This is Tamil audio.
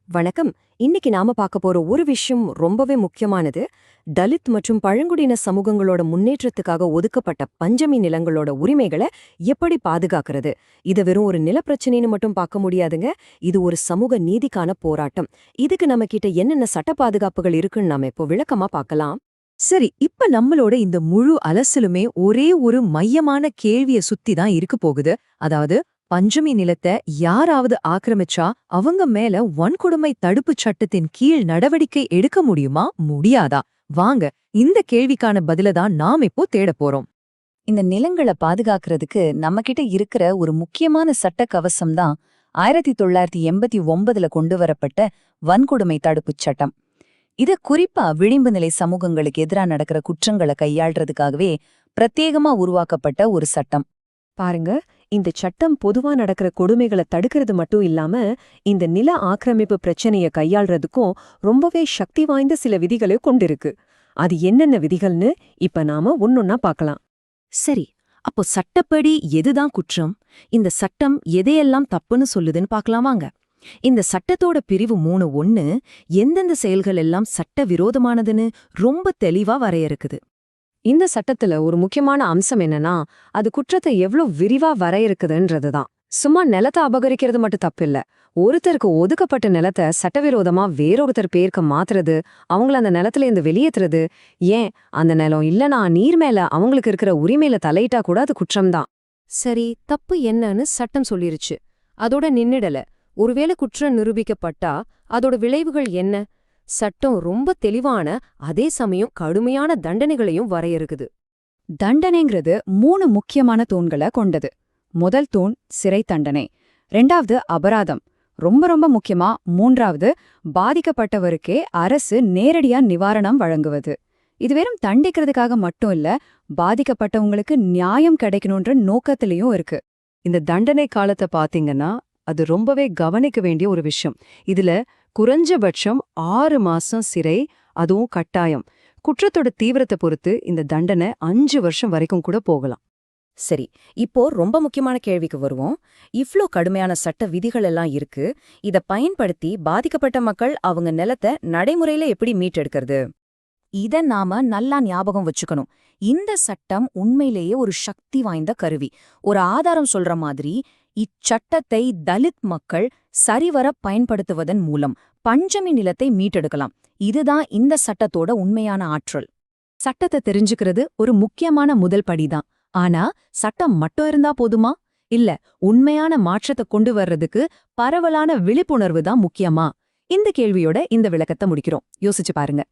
வணக்கம். இன்னைக்கு நாம பார்க்க போற ஒரு விஷயம் ரொம்பவே முக்கியமானது. தலித் மற்றும் பழங்குடியின சமூகங்களோட முன்னேற்றத்துக்காக ஒதுக்கப்பட்ட பஞ்சமி நிலங்களோட உரிமைகளை எப்படி பாதுகாக்கிறது. இது வெறும் ஒரு நிலப்பிரச்சனைன்னு மட்டும் பார்க்க முடியாதுங்க. இது ஒரு சமூக நீதிக்கான போராட்டம். இதுக்கு நம்ம கிட்ட என்னென்ன சட்ட பாதுகாப்புகள் இருக்குன்னு நாம இப்போ விளக்கமா பார்க்கலாம். சரி, இப்ப நம்மளோட இந்த முழு அலசலுமே ஒரே ஒரு மையமான கேள்விய சுத்தி தான் இருக்க போகுது. அதாவது, பஞ்சமி நிலத்தை யாராவது ஆக்கிரமிச்சா அவங்க மேல வன்கொடுமை தடுப்புச் சட்டத்தின் கீழ் நடவடிக்கை எடுக்க முடியுமா, முடியாதா? வாங்க, இந்த கேள்விக்கான பதில தான் நாம் இப்போ தேடப் போறோம். இந்த நிலங்களை பாதுகாக்கிறதுக்கு நம்ம கிட்ட இருக்கிற ஒரு முக்கியமான சட்ட கவசம் தான் 1989 கொண்டு வரப்பட்ட வன்கொடுமை தடுப்புச் சட்டம். இது குறிப்பா விளிம்பு நிலை சமூகங்களுக்கு எதிரா நடக்கிற குற்றங்களை கையாள்றதுக்காகவே பிரத்யேகமா உருவாக்கப்பட்ட ஒரு சட்டம். பாருங்க, இந்த சட்டம் பொதுவா நடக்கிற கொடுமைகளை தடுக்கிறது மட்டும் இல்லாம இந்த நில ஆக்கிரமிப்பு பிரச்சனைய கையாள்றதுக்கும் ரொம்பவே சக்தி வாய்ந்த சில விதிகளை கொண்டிருக்கு. அது என்னென்ன விதிகள்னு இப்ப நாம ஒன்னொன்னா பார்க்கலாம். சரி, அப்போ சட்டப்படி எதுதான் குற்றம்? இந்த சட்டம் எதையெல்லாம் தப்புன்னு சொல்லுதுன்னு பார்க்கலாமாங்க. இந்த சட்டத்தோட பிரிவு 3.1 எந்தெந்த செயல்கள் எல்லாம் சட்ட விரோதமானதுன்னு ரொம்ப தெளிவா வரையறுக்குது. இந்த சட்டத்துல ஒரு முக்கியமான அம்சம் என்னன்னா, அது குற்றத்தை எவ்வளவு விரிவா வரையறுக்குதுன்றதுதான். சும்மா நிலத்தை அபகரிக்கிறது மட்டும் தப்பில்ல. ஒருத்தருக்கு ஒதுக்கப்பட்ட நிலத்தை சட்டவிரோதமா வேறொருத்தர் பேருக்கு மாத்துறது, அவங்கள அந்த நிலத்துல இருந்து வெளியேற்றுறது, ஏன் அந்த நிலம் இல்லனா நீர் மேல அவங்களுக்கு இருக்கிற உரிமையில தலையிட்டா கூட அது குற்றம்தான். சரி, தப்பு என்னன்னு சட்டம் சொல்லிருச்சு. அதோட நின்னுடல. ஒருவேளை குற்றம் நிரூபிக்கப்பட்டா அதோட விளைவுகள் என்ன? சட்டம் ரொம்ப தெளிவான, அதே சமயம் கடுமையான தண்டனைகளையும் வரையறுக்குது. தண்டனைங்கிறது 3 முக்கியமான தூண்களை கொண்டது. முதல் தூண் சிறை தண்டனை, 2வது அபராதம், ரொம்ப முக்கியமா 3வது பாதிக்கப்பட்டவருக்கே அரசு நேரடியா நிவாரணம் வழங்குவது. இது வெறும் தண்டிக்கிறதுக்காக மட்டும் இல்ல, பாதிக்கப்பட்டவங்களுக்கு நியாயம் கிடைக்கணுன்ற நோக்கத்திலையும் இருக்கு. இந்த தண்டனை காலத்தை பாத்தீங்கன்னா அது ரொம்பவே கவனிக்க வேண்டிய ஒரு விஷயம். இதுல குறைஞ்சபட்சம் 6 மாசம் சிறை, அதுவும் கட்டாயம். குற்றத்தோட தீவிரத்தை பொறுத்து இந்த தண்டனை 5 வருஷம் வரைக்கும் கூட போகலாம். சரி, இப்போ ரொம்ப முக்கியமான கேள்விக்கு வருவோம். இவ்ளோ கடுமையான சட்ட விதிகள் எல்லாம் இருக்கு. இத பயன்படுத்தி பாதிக்கப்பட்ட மக்கள் அவங்க நிலத்தை நடைமுறையில எப்படி மீட்டெடுக்கிறது? இத நாம நல்லா ஞாபகம் வச்சுக்கணும். இந்த சட்டம் உண்மையிலேயே ஒரு சக்தி வாய்ந்த கருவி. ஒரு ஆதாரம் சொல்ற மாதிரி, இச்சட்டத்தை தலித் மக்கள் சரிவர பயன்படுத்துவதன் மூலம் பஞ்சமி நிலத்தை மீட்டெடுக்கலாம். இதுதான் இந்த சட்டத்தோட உண்மையான ஆற்றல். சட்டத்தை தெரிஞ்சுக்கிறது ஒரு முக்கியமான முதல் படிதான். ஆனா சட்டம் மட்டும் இருந்தா போதுமா? இல்ல, உண்மையான மாற்றத்தை கொண்டு வர்றதுக்கு பரவலான விழிப்புணர்வு தான் முக்கியமா? இந்த கேள்வியோட இந்த விளக்கத்தை முடிக்கிறோம். யோசிச்சு பாருங்க.